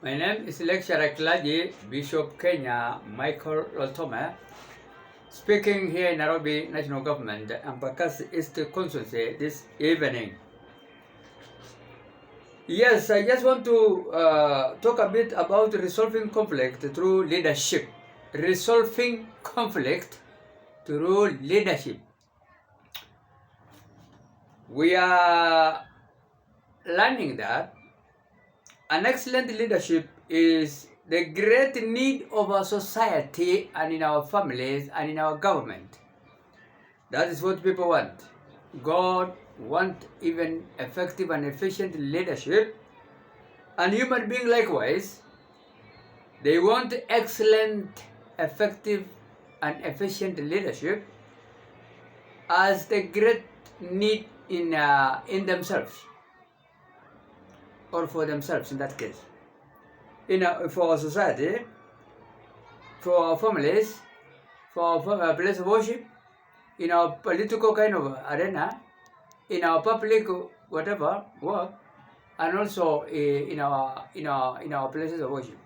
My name is Lecturer Clergy Bishop Kenya Michael Lotome, speaking here in Nairobi National Government and Embakasi East Constituency this evening. Yes, I just want to talk a bit about resolving conflict through leadership. Resolving conflict through leadership. We are learning that an excellent leadership is the great need of our society and in our families and in our government. That is what people want. God wants even effective and efficient leadership, and human beings likewise. They want excellent, effective, and efficient leadership as the great need in themselves, or for themselves in that case. For our society, for our families, for our place of worship, in our political kind of arena, in our public whatever work, and also in our places of worship.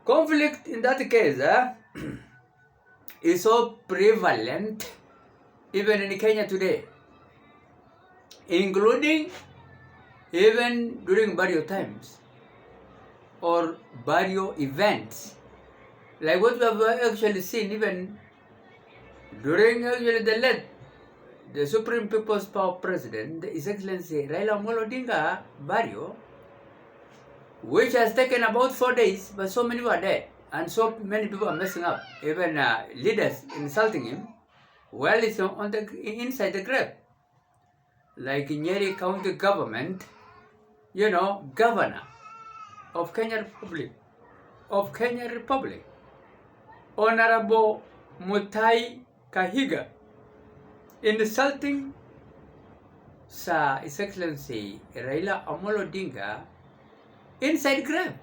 Conflict in that case is so prevalent even in Kenya today, including even during burial times or burial events, like what we have actually seen even during the Supreme People's Power President, His Excellency Raila Odinga burial, which has taken about 4 days, but so many were dead, and so many people are messing up, even leaders insulting him while he's inside the grave. Like Nyeri County Government, governor of Kenya Republic, Honorable Mutahi Kahiga, insulting His Excellency Raila Odinga inside grave.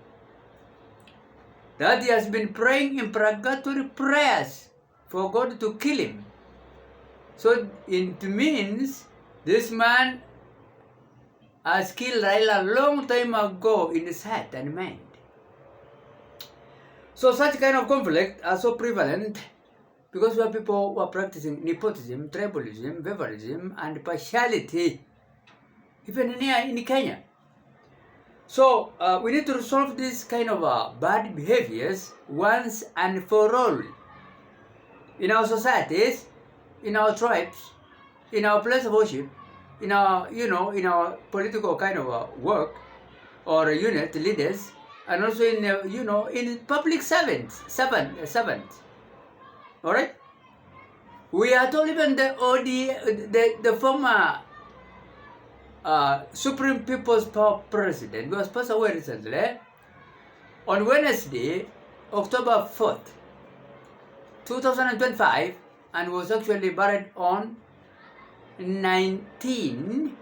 That he has been praying imprecatory prayers for God to kill him. So it means this man has killed Raila long time ago in his heart and mind. So such kind of conflict are so prevalent because we have people who are practicing nepotism, tribalism, favorism, and partiality, even in Kenya. So we need to resolve this kind of bad behaviors once and for all in our societies, in our tribes, in our place of worship, in our in our political kind of work or unit leaders, and also in in public servants. All right. We are told even the former Supreme People's Power President was passed away recently on Wednesday, October 4th, 2025, and was actually buried on 19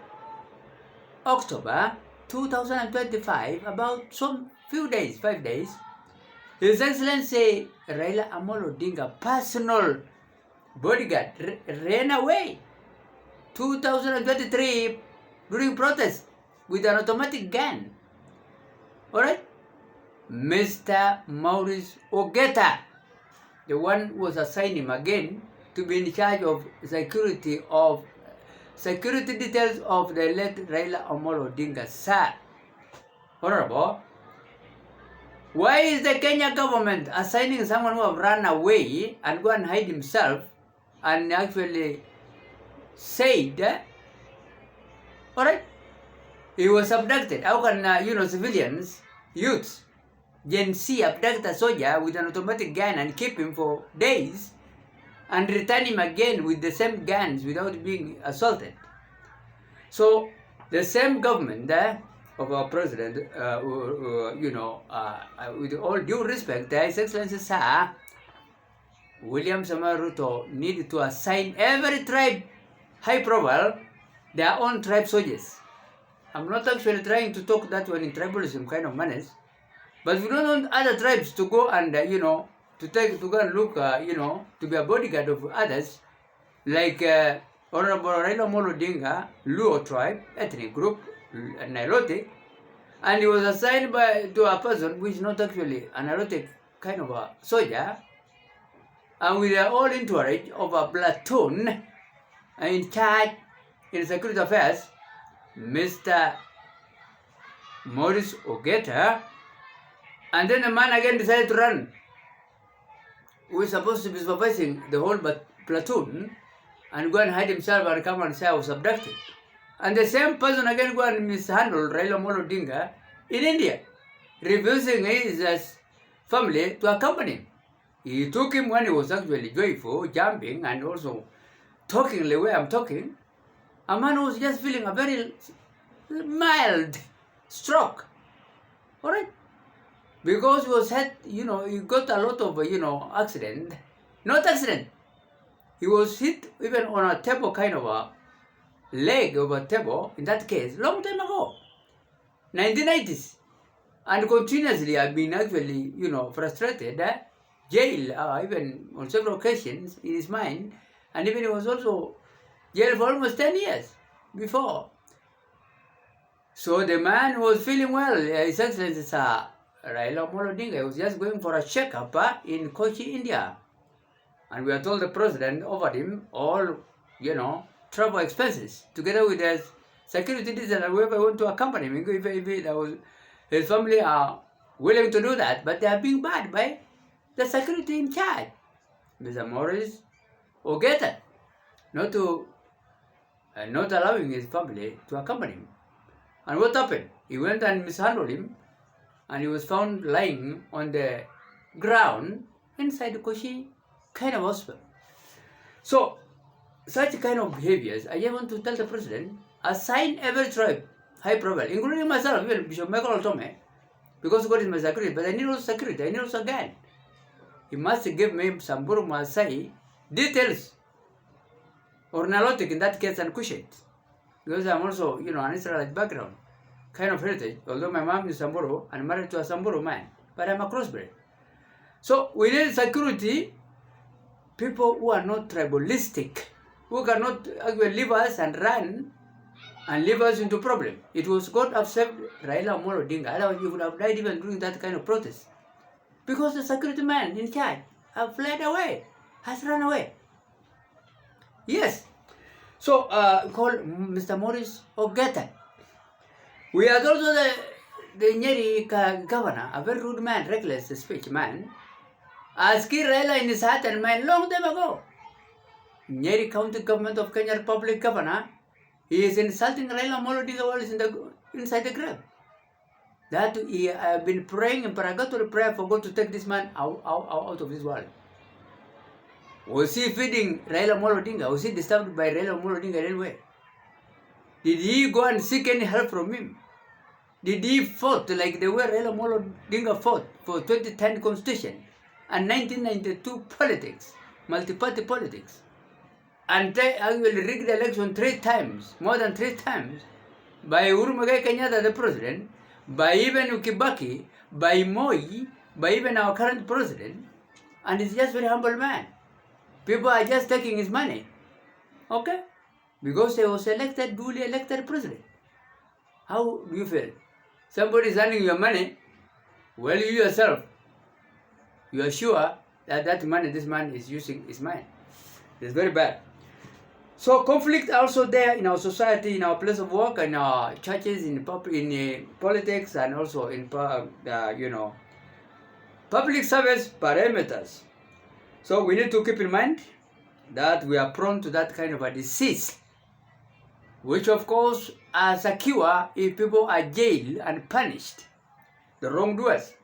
October 2025, about some few days, 5 days. His Excellency Raila Odinga, personal bodyguard, ran away 2023 during protest with an automatic gun. Alright? Mr. Maurice Ogeta, the one who was assigned him again to be in charge of security details of the late Raila Odinga, sir. Honorable, why is the Kenya government assigning someone who have run away and go and hide himself and actually said, alright, he was abducted? How can, civilians, youths, Gen Z abduct a soldier with an automatic gun and keep him for days and return him again with the same guns without being assaulted? So the same government of our president, with all due respect, His Excellency Sir William Samoei Ruto need to assign every tribe high profile their own tribe soldiers. I'm not actually trying to talk that one in tribalism kind of manners, but we don't want other tribes to go and to go and look to be a bodyguard of others, like Honorable Raila Odinga, Luo tribe, ethnic group, Nilotic, And he was assigned to a person who is not actually an erotic kind of a soldier, and with the all entourage of a platoon in charge in security affairs, Mr. Morris Ogeta, and then the man again decided to run, who is supposed to be supervising the whole platoon, and go and hide himself and come and say I was abducted. And the same person again go and mishandle Raila Odinga in India, refusing his family to accompany him. He took him when he was actually joyful, jumping, and also talking the way I'm talking. A man who was just feeling a very mild stroke. Alright? Because he was hit, he got a lot of, accident. Not accident. He was hit even on a table, kind of a leg of a table, in that case, long time ago. 1980s. And continuously I've been actually, frustrated. Jail, even on several occasions in his mind. And even he was also jailed for almost 10 years before. So the man was feeling well. His Excellency Raila Odinga was just going for a checkup in Kochi, India. And we are told the president offered him all, travel expenses together with his security detail and whoever want to accompany him. If his family are willing to do that, but they are being barred by the security in charge, Mr. Morris Ogeta, not allowing his family to accompany him. And what happened? He went and mishandled him, and he was found lying on the ground inside the Kochi kind of hospital. So, such kind of behaviors, I just want to tell the president, assign every tribe high profile, including myself, even Bishop Michael Tome, because God is my security, but I need also security, I need also a gun. He must give me Samburu Maasai details, or Nilotic in that case, and Kushite. Because I'm also, an Israelite background, kind of heritage, although my mom is Samburu and married to a Samburu man, but I'm a crossbred. So we need security, people who are not tribalistic, who cannot actually leave us and run and leave us into problem. It was God have saved Raila Odinga, otherwise he would have died even during that kind of protest. Because the security man in charge has fled away, has run away. Yes. So, called Mr. Morris Ogeta. We had also the Nyeri governor, a very rude man, reckless speech man, as killed Raila in his heart and mind long time ago. Nyeri County Government of Kenya Republic governor, he is insulting Raila Odinga while he's inside the grave. That he have been praying Imprecatory Prayer for God to take this man out of this world. Was he feeding Raila Odinga? Was he disturbed by Raila Odinga in any way? Did he go and seek any help from him? Did he fought like the way Raila Odinga fought for 2010 Constitution and 1992 politics, multi-party politics, and they actually rigged the election 3 times, more than 3 times, by Uhuru Muigai Kenyatta, the president, by even Kibaki, by Moi, by even our current president, and he's just a very humble man. People are just taking his money, okay? Because he was elected, duly elected president. How do you feel? Somebody is earning your money, well, you yourself, you are sure that that money this man is using is mine. It's very bad. So conflict also there in our society, in our place of work, in our churches, in politics, and also in public service parameters. So we need to keep in mind that we are prone to that kind of a disease, which of course has a cure if people are jailed and punished, the wrongdoers.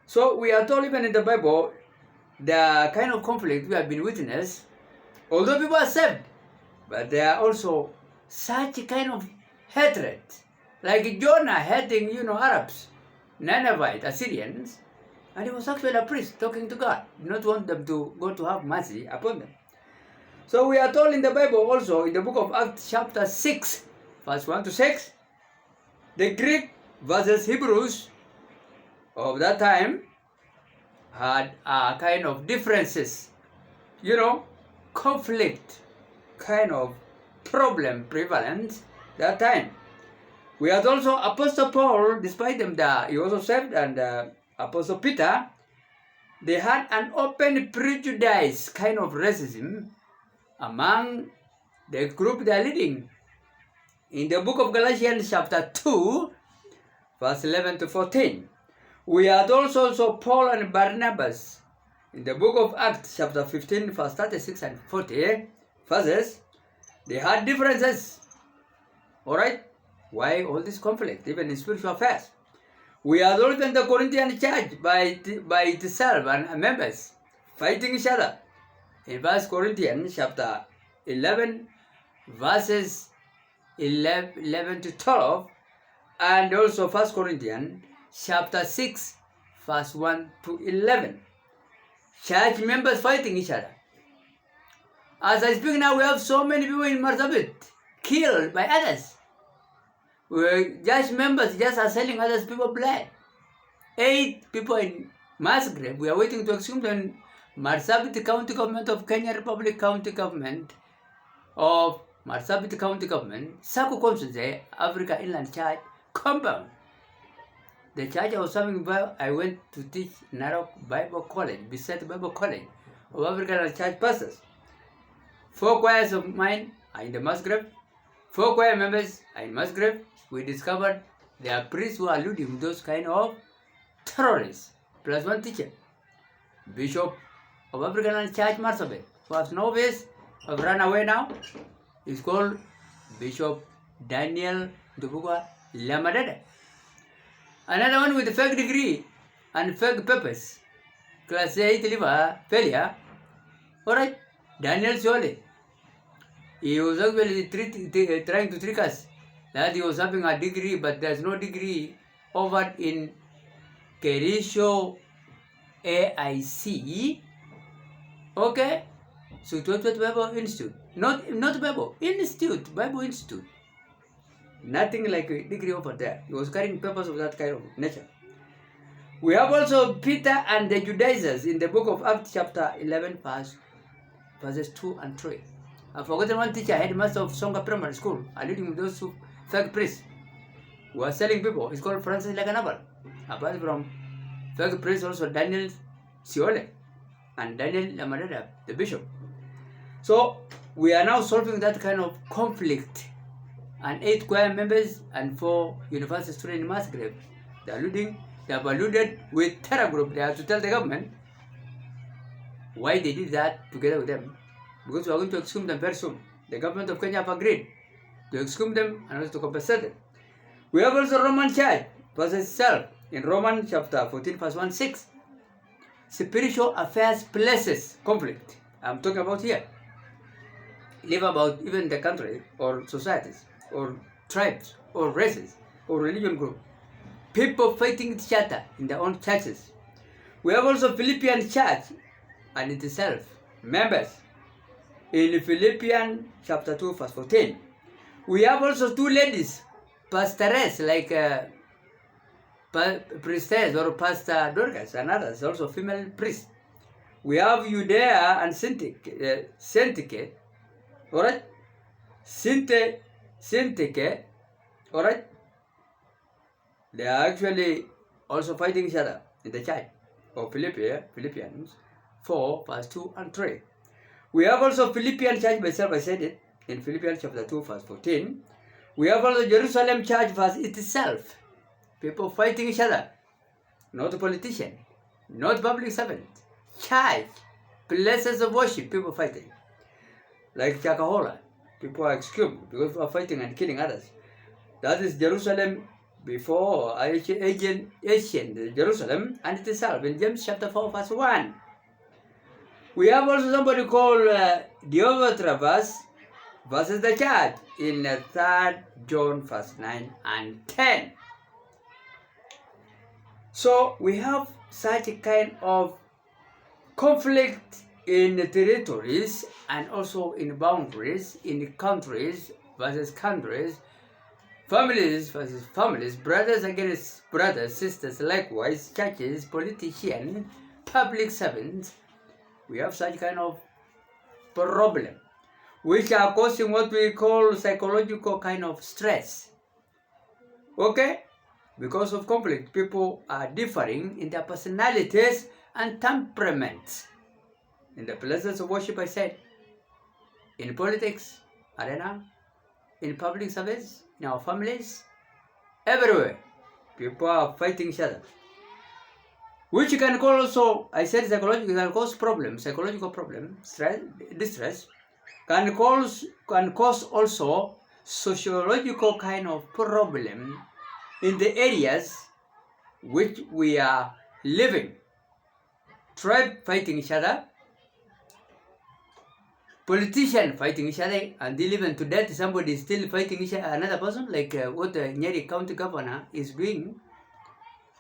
So we are told even in the Bible, the kind of conflict we have been witness, although people are saved, but there are also such a kind of hatred, like Jonah hating, Arabs, Ninevite, Assyrians, and he was actually a priest talking to God, did not want them to go to have mercy upon them. So we are told in the Bible also, in the book of Acts chapter 6, verse 1 to 6, the Greek versus Hebrews of that time had a kind of differences, conflict, kind of problem prevalent that time. We had also Apostle Paul, despite them that he also served, and Apostle Peter, they had an open prejudice kind of racism among the group they are leading. In the book of Galatians chapter 2, verse 11 to 14. We had also Paul and Barnabas. In the book of Acts chapter 15, verse 36 and 40 verses, they had differences. Alright? Why all this conflict, even in spiritual affairs? We had also in the Corinthian church by itself and members fighting each other. In 1 Corinthians chapter 11, verses 11 to 12, and also 1 Corinthians chapter 6, verse 1 to 11. Church members fighting each other. As I speak now, we have so many people in Marsabit killed by others. Church members just are selling others people blood. 8 people in mass grave. We are waiting to exhume them. Marsabit County Government of Kenya Republic County Government of Marsabit County Government, Sako Constituency, Africa Inland Church compound. The church I was serving, I went to teach Narok Bible College, beside Bible College of African Inland Church pastors. 4 choirs of mine are in the mass grave. 4 choir members are in mass grave. We discovered there are priests who are looting those kind of terrorists. Plus 1 teacher, Bishop of African Inland Church Marsabit, who has no face, have run away now. Is called Bishop Daniel Dubugwa Lamadede. Another one with a fake degree and fake papers. Class 8 liver failure. Alright, Daniel Sole. He was actually trying to trick us that he was having a degree, but there's no degree over in Kerisho AIC. Okay? So it was Bible Institute. Not Bible Institute, Bible Institute. Nothing like a degree over there. He was carrying papers of that kind of nature. We have also Peter and the Judaizers in the book of Acts chapter 11 verses 2 and 3. I've forgotten one teacher, headmaster of Songa Primary School, alluding to those who fake priests who are selling people. It's called Francis Laganabal. Apart from fake priests, also Daniel Siole and Daniel Lamadada, the bishop. So we are now solving that kind of conflict. And 8 choir members and 4 university students in mass grave. They have alluded with terror group. They have to tell the government why they did that together with them. Because we are going to exhume them very soon. The government of Kenya have agreed to exhume them and also to compensate them. We have also Roman Church versus itself in Romans chapter 14 verse 1-6. Spiritual affairs places conflict. I'm talking about here. Live about even the country or societies or tribes or races or religion group. People fighting each other in their own churches. We have also Philippian church and itself members in Philippians chapter 2 verse 14. We have also 2 ladies, pastoress like priestess or Pastor Dorcas and others, also female priests. We have Judea and Syntyche, alright? Syntyche, alright? They are actually also fighting each other in the church of Philippians 4 verse 2 and 3. We have also Philippian church myself, I said it, in Philippians chapter 2 verse 14. We have also Jerusalem church verse itself. People fighting each other. Not a politician, not public servant. Church, places of worship, people fighting. Like Chakahola, people are exhumed because they are fighting and killing others. That is Jerusalem before ancient Jerusalem and itself in James chapter 4 verse 1. We have also somebody called Diovatravas versus the church in 3rd John verse 9 and 10. So we have such a kind of conflict in the territories and also in boundaries, in countries versus countries, families versus families, brothers against brothers, sisters, likewise, churches, politicians, public servants. We have such kind of problem, which are causing what we call psychological kind of stress. Okay? Because of conflict, people are differing in their personalities and temperaments. In the places of worship, I said, in politics, arena, in public service, in our families, everywhere, people are fighting each other. Which can cause also, I said psychological, can cause problems, psychological problems, stress, distress, can cause also sociological kind of problem in the areas which we are living. Tribe fighting each other, politicians fighting each other, and they live to death. Somebody is still fighting another person, like what the Nyeri County Governor is doing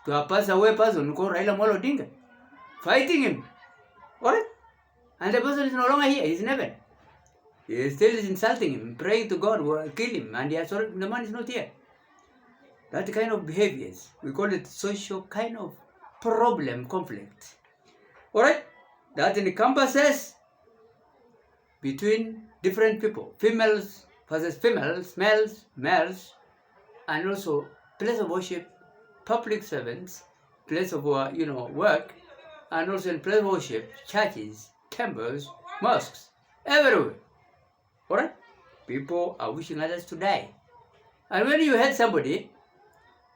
to a pass away person called Raila Odinga, fighting him. Alright? And the person is no longer here, he's in heaven. He still is insulting him, praying to God, will kill him, and the man is not here. That kind of behaviors, we call it social kind of problem, conflict. Alright? That encompasses between different people, females versus females, males, and also place of worship, public servants, place of work, and also in place of worship, churches, temples, mosques, everywhere. Alright? People are wishing others to die. And when you hate somebody,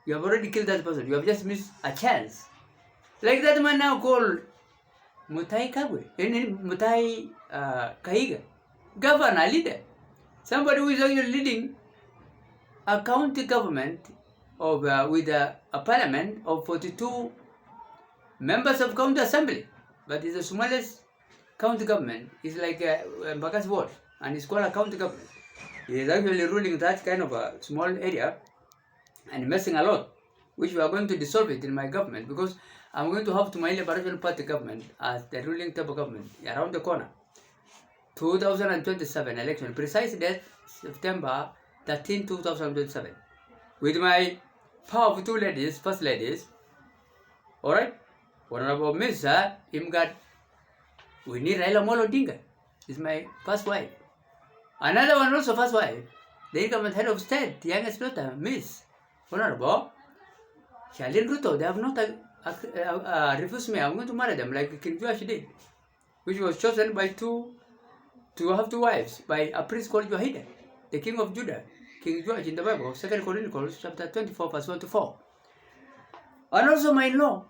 you have already killed that person. You have just missed a chance. Like that man now called Mutahi Kahiga, governor, leader. Somebody who is actually leading a county government of with a parliament of 42 members of county assembly. But it's the smallest county government. It's like Mbaka's ward, and it's called a county government. He is actually ruling that kind of a small area and messing a lot, which we are going to dissolve it in my government, because I'm going to have to my Liberation Party government as the ruling type of government around the corner. 2027 election, precise date September 13, 2027. With my powerful two ladies, first ladies, alright? Honorable Mr. Imgad, we need Raila Odinga. Is my first wife. Another one also first wife, the incoming head of state, the youngest daughter, Miss Honorable Charlene Ruto. They have not refused me. I'm going to marry them like King Joash did, which was chosen by to have two wives by a priest called Joahida, the king of Judah, King Joash in the Bible, 2 Chronicles chapter 24, verse 1 to 4. And also my in-law,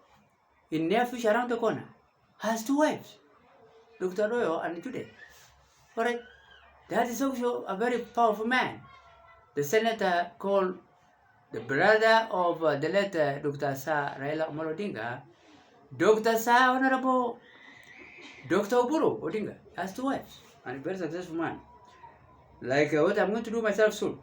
in near future around the corner, has two wives, Dr. Royo and Judah. Alright, that is also a very powerful man. The senator called the brother of the late Dr. Sir Raila Odinga, Dr. Sir Honorable Dr. Oburu Odinga, has two wives, and a very successful man. Like what I'm going to do myself soon.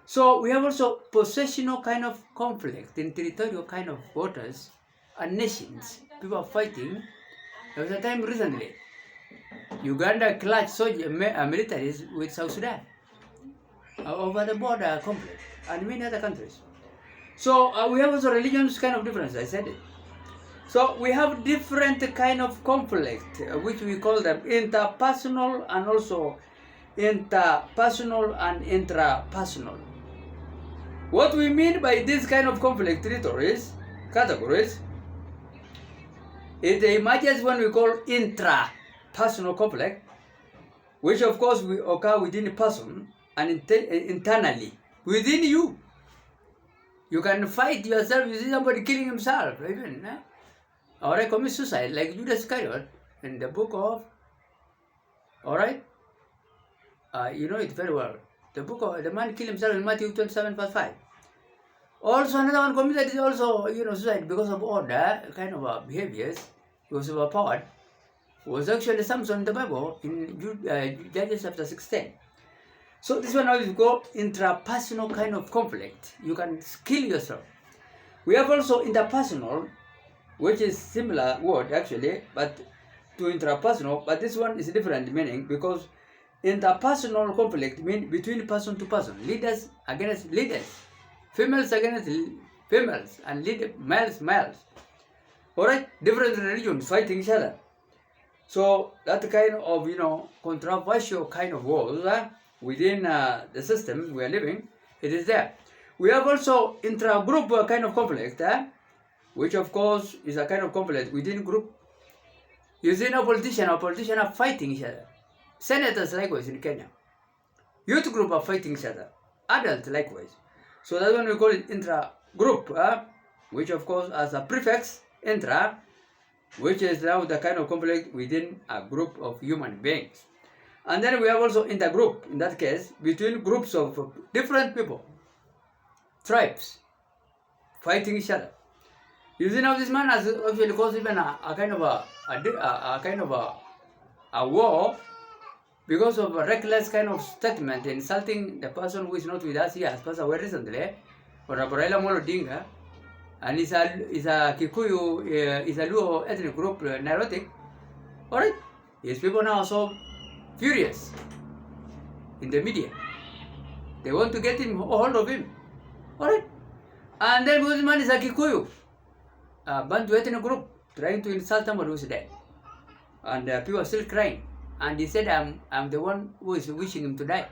So we have also possessional kind of conflict in territorial kind of waters and nations. People are fighting. There was a time recently, Uganda clashed militaries with South Sudan over the border conflict and many other countries. So we have also religions kind of difference, I said it. So we have different kind of conflict, which we call them interpersonal and also interpersonal and intrapersonal. What we mean by this kind of conflict categories, it emerges when we call intrapersonal conflict, which of course will occur within a person and internally within you. You can fight yourself. You see somebody killing himself, even, or commit suicide, like Judas Iscariot in the book of, alright, you know it very well. The book of the man killed himself in Matthew 27, verse 5. Also another one committed also, suicide because of order, kind of behaviors, because of overpowered, was actually Samson in the Bible in Judges chapter 16. So this one now is called intrapersonal kind of conflict. You can kill yourself. We have also interpersonal, which is similar word actually, but to intrapersonal, but this one is different meaning, because interpersonal conflict means between person to person, leaders against leaders, females against females, and males. Alright, different religions fighting each other. So that kind of controversial kind of wars within the system we are living, it is there. We have also intra-group kind of conflict, which of course is a kind of conflict within group. You see now politicians are fighting each other. Senators likewise in Kenya. Youth group are fighting each other. Adults likewise. So that's when we call it intra-group, which of course has a prefix, intra, which is now the kind of conflict within a group of human beings. And then we have also intergroup, in that case, between groups of different people, tribes, fighting each other. You see now this man has actually caused even a kind of a war because of a reckless kind of statement insulting the person who is not with us here, has passed away recently, Honorable Raila Odinga, and is a Kikuyu, is a Luo ethnic group, neurotic. Alright? His people now are so furious in the media. They want to get him hold of him. Alright? And then this man is a Kikuyu, Bantu ethnic group, trying to insult somebody who's dead. And people are still crying. And he said, I'm the one who is wishing him to die.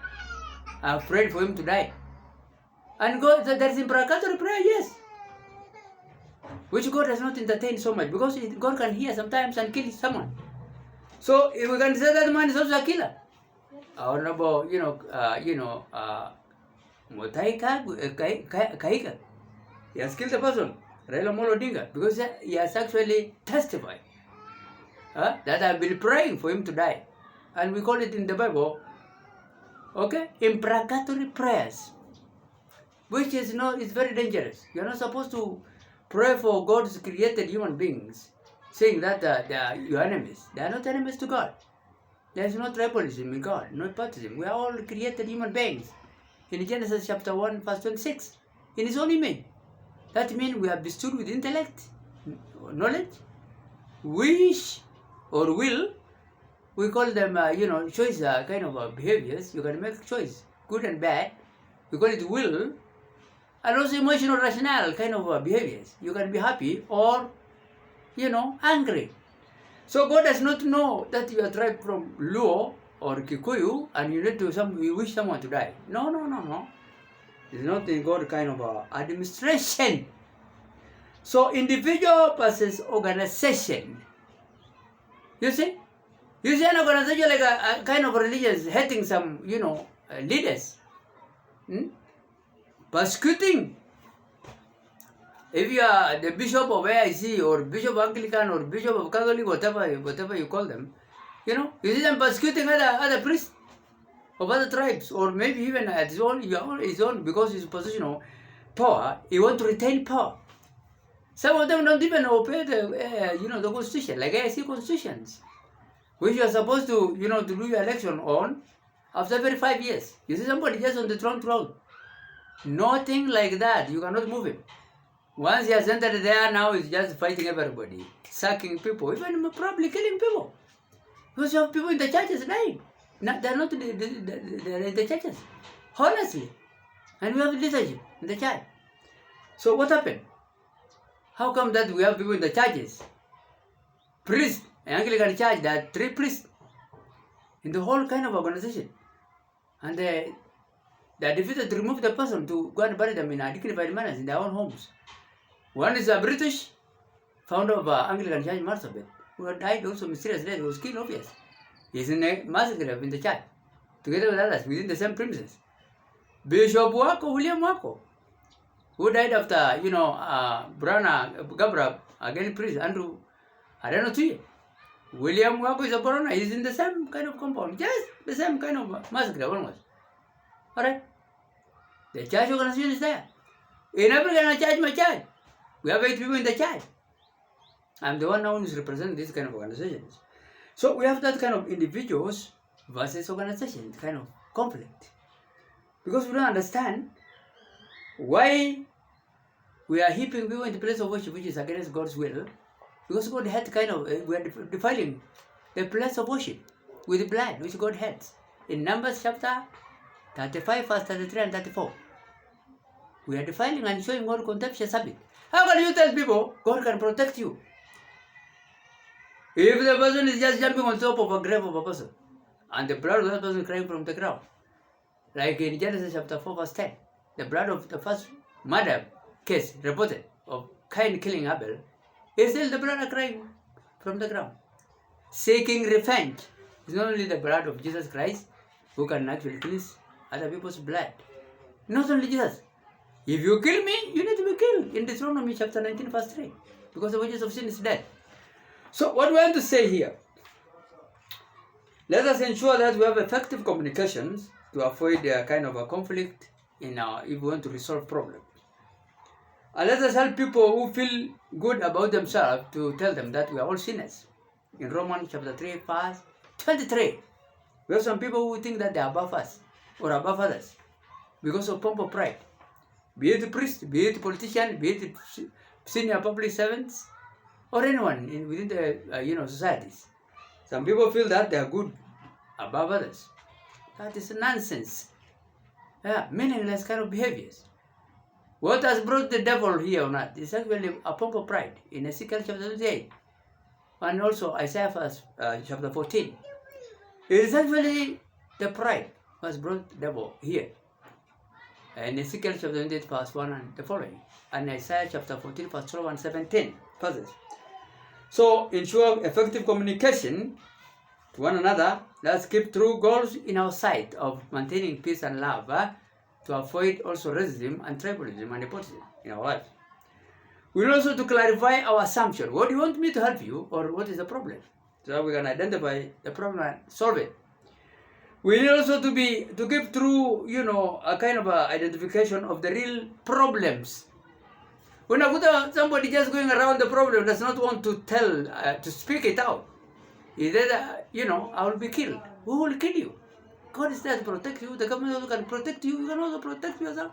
I'm praying for him to die. And God, there is imprecatory prayer, yes. Which God does not entertain so much, because God can hear sometimes and kill someone. So if we can say that man is also a killer. Honorable, Mutahi Kahiga, he has killed a person, Raila Odinga, because he has actually testified that I've been praying for him to die. And we call it in the Bible, okay, imprecatory prayers, which is it's very dangerous. You're not supposed to pray for God's created human beings, saying that they are your enemies. They are not enemies to God. There is no tribalism in God, no nepotism. We are all created human beings. In Genesis chapter 1, verse 26, in His own image. That means we are bestowed with intellect, knowledge, wish, or will. We call them, choice kind of behaviors. You can make choice, good and bad. We call it will. And also emotional rational kind of behaviors. You can be happy or, angry. So God does not know that you are tribe from Luo or Kikuyu and you wish someone to die. No. It's not in God kind of administration. So individual versus organization. You see? You see an organization like a kind of religious hating some, leaders. Persecuting. If you are the bishop of AIC or bishop of Anglican or bishop of Catholic, whatever you call them, you see them persecuting other priests of other tribes, or maybe even at his own, because his position of power, he wants to retain power. Some of them don't even obey the constitution, like AIC constitutions, which you are supposed to, to do your election on after every 5 years. You see somebody just on the throne. Nothing like that. You cannot move him. Once he has entered there, now he's just fighting everybody, sacking people, even probably killing people. Because you have people in the churches dying. They're not they're in the churches, honestly. And we have liturgy in the church. So what happened? How come that we have people in the churches? Priests, an Anglican church, there are 3 priests in the whole kind of organization. And they are defeated to remove the person to go and bury them in a dignified manner in their own homes. One is a British founder of Anglican Church, Marsabit, who had died also mysteriously. He was killed, obvious. He is in a mass grave in the church, together with others, within the same premises. Bishop William Wako, who died after, Gabra, again priest, Andrew, I don't know, 2 William Wako is a Borona. He's in the same kind of compound, just the same kind of mass grave almost. Alright? The church organization is there. In every kind of church, my church, we have 8 people in the church. I'm the one now who is representing this kind of organizations. So we have that kind of individuals versus organization, kind of conflict. Because we don't understand why we are heaping people in the place of worship which is against God's will. Because God had we are defiling the place of worship with blood which God hates. In Numbers chapter 35, verse 33 and 34. We are defiling and showing God contemptuous habit. How can you tell people God can protect you? If the person is just jumping on top of a grave of a person, and the blood of that person is crying from the ground, like in Genesis chapter 4, verse 10, the blood of the first murder case reported of Cain killing Abel, is still the blood are crying from the ground, seeking revenge. It's not only the blood of Jesus Christ who can actually cleanse other people's blood. Not only Jesus. If you kill me, you need to be killed. In Deuteronomy chapter 19, verse 3. Because the wages of sin is death. So what we want to say here, let us ensure that we have effective communications to avoid a kind of a conflict in if we want to resolve problems. And let us help people who feel good about themselves to tell them that we are all sinners. In Romans chapter 3, verse 23, we have some people who think that they are above us or above others because of pomp of pride. Be it priest, be it politician, be it senior public servants, or anyone within the societies. Some people feel that they are good above others. That is nonsense. Yeah, meaningless kind of behaviors. What has brought the devil here on earth is actually a pomp of pride in Ezekiel chapter 28 and also Isaiah chapter 14. It is actually the pride that has brought the devil here. In Ezekiel chapter 28 verse 1 and the following, and Isaiah chapter 14 verse 12 and 17 verses. So ensure effective communication to one another. Let's keep true goals in our sight of maintaining peace and love to avoid also racism and tribalism and nepotism in our lives. We need also to clarify our assumption. What do you want me to help you, or what is the problem? So that we can identify the problem and solve it. We need also to give through, a kind of identification of the real problems. When somebody just going around the problem does not want to tell, to speak it out, he said, I will be killed. Who will kill you? God is there to protect you. The government also can protect you. You can also protect yourself.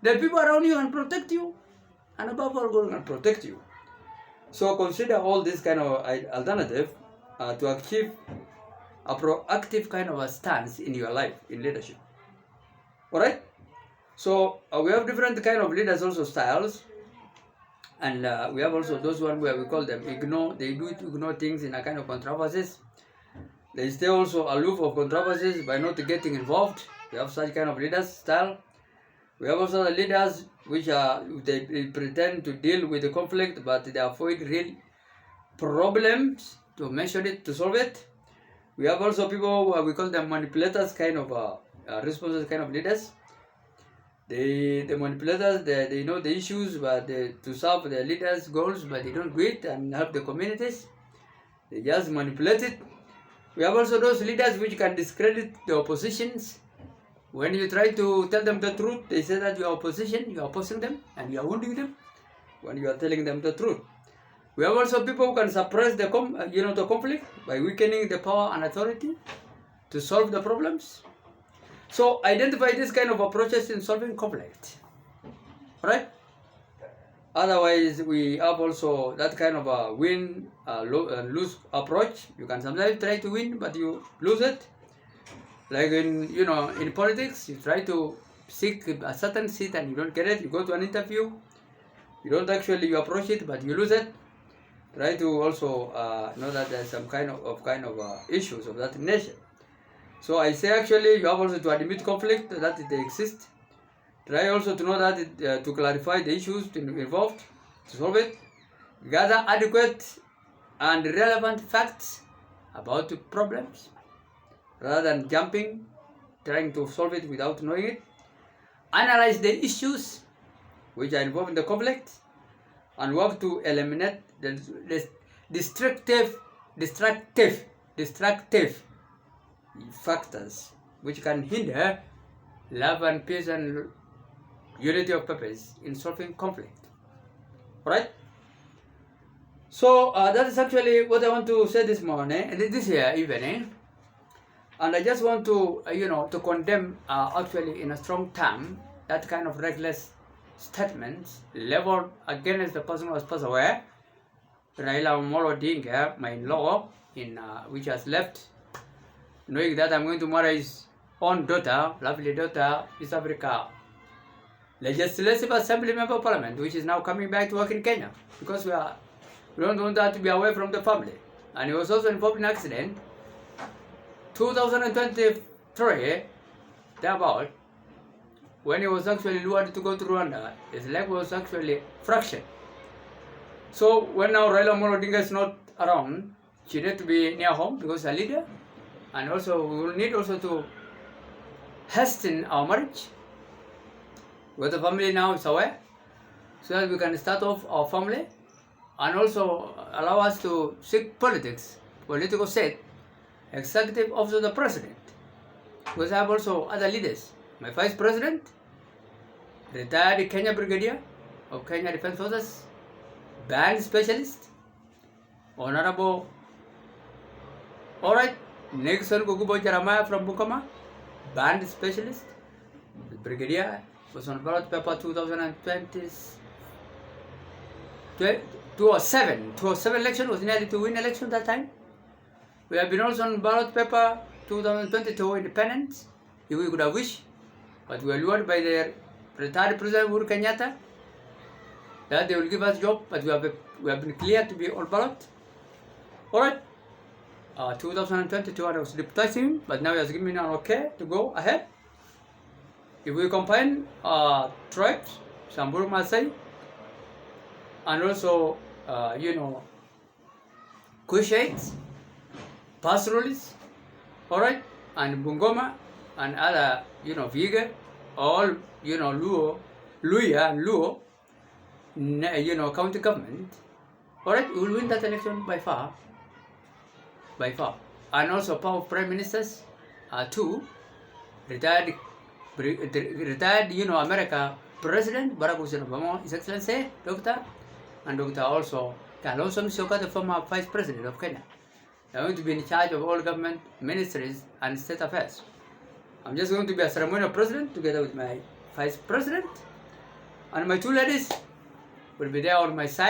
The people around you can protect you. And above all, God can protect you. So consider all this kind of alternative to achieve a proactive kind of a stance in your life, in leadership. Alright? So we have different kind of leaders also styles. And we have also those one where we call them ignore. They do ignore things in a kind of controversies. They stay also aloof of controversies by not getting involved. We have such kind of leaders style. We have also the leaders which they pretend to deal with the conflict, but they avoid real problems to mention it, to solve it. We have also people who we call them manipulators, kind of responsible kind of leaders. The manipulators, they know the issues, but to solve their leaders' goals, but they don't do it and help the communities. They just manipulate it. We have also those leaders which can discredit the oppositions. When you try to tell them the truth, they say that you are opposition, you are opposing them, and you are wounding them when you are telling them the truth. We have also people who can suppress the conflict by weakening the power and authority to solve the problems. So identify this kind of approaches in solving conflict, right? Otherwise, we have also that kind of a win lose approach. You can sometimes try to win, but you lose it. Like in politics, you try to seek a certain seat and you don't get it. You go to an interview, you don't actually approach it, but you lose it. Try to also know that there's some kind of issues of that nature. So I say actually you have also to admit conflict that they exist. Try also to know that to clarify the issues involved, to solve it. Gather adequate and relevant facts about the problems, rather than jumping, trying to solve it without knowing it. Analyze the issues which are involved in the conflict and work to eliminate the destructive factors which can hinder love and peace and unity of purpose in solving conflict. Alright? So that is actually what I want to say this morning, this evening. And I just want to, to condemn actually in a strong term that kind of reckless statements leveled against the person who was passed away, Raila Odinga, my in-law, which has left, knowing that I'm going to marry his own daughter, lovely daughter, East Africa Legislative Assembly Member of Parliament, which is now coming back to work in Kenya, because we don't want her to be away from the family. And he was also involved in an accident, 2023, thereabout, when he was actually lured to go to Rwanda, his leg was actually fractured. So when now Raila Odinga is not around, she needs to be near home because a leader, and also we will need also to hasten our marriage with the family now is aware, so that we can start off our family, and also allow us to seek political seat, executive office of the president. Because I have also other leaders. My vice president, retired Kenya Brigadier of Kenya Defense Forces, band specialist, Honorable, alright, Nixon Gugubo Jeremiah from Bukama, band specialist, Brigadier, was on ballot paper 2020, 2007 election, was nearly to win election that time. We have been also on ballot paper 2022 independence, if we could have wished, but we were lured by the retired President Uhuru Kenyatta that they will give us job, but we have been cleared to be on ballot. Alright, 2022 I was deputizing, but now he has given me an okay to go ahead. If we combine tribes, Samburu Maasai, and also, Kushites, pastoralists, alright, and Bungoma, and other, Viga, all, Luo, Luya, and Luo, county government, alright, we will win that election by far. And also power of prime ministers, two, retired, America President Barack Hussein Obama, His Excellency, Doctor, and Doctor also Kalonzo Musyoka, the former Vice President of Kenya. They are going to be in charge of all government ministries and state affairs. I'm just going to be a ceremonial president together with my Vice President, and my two ladies will be there on my side.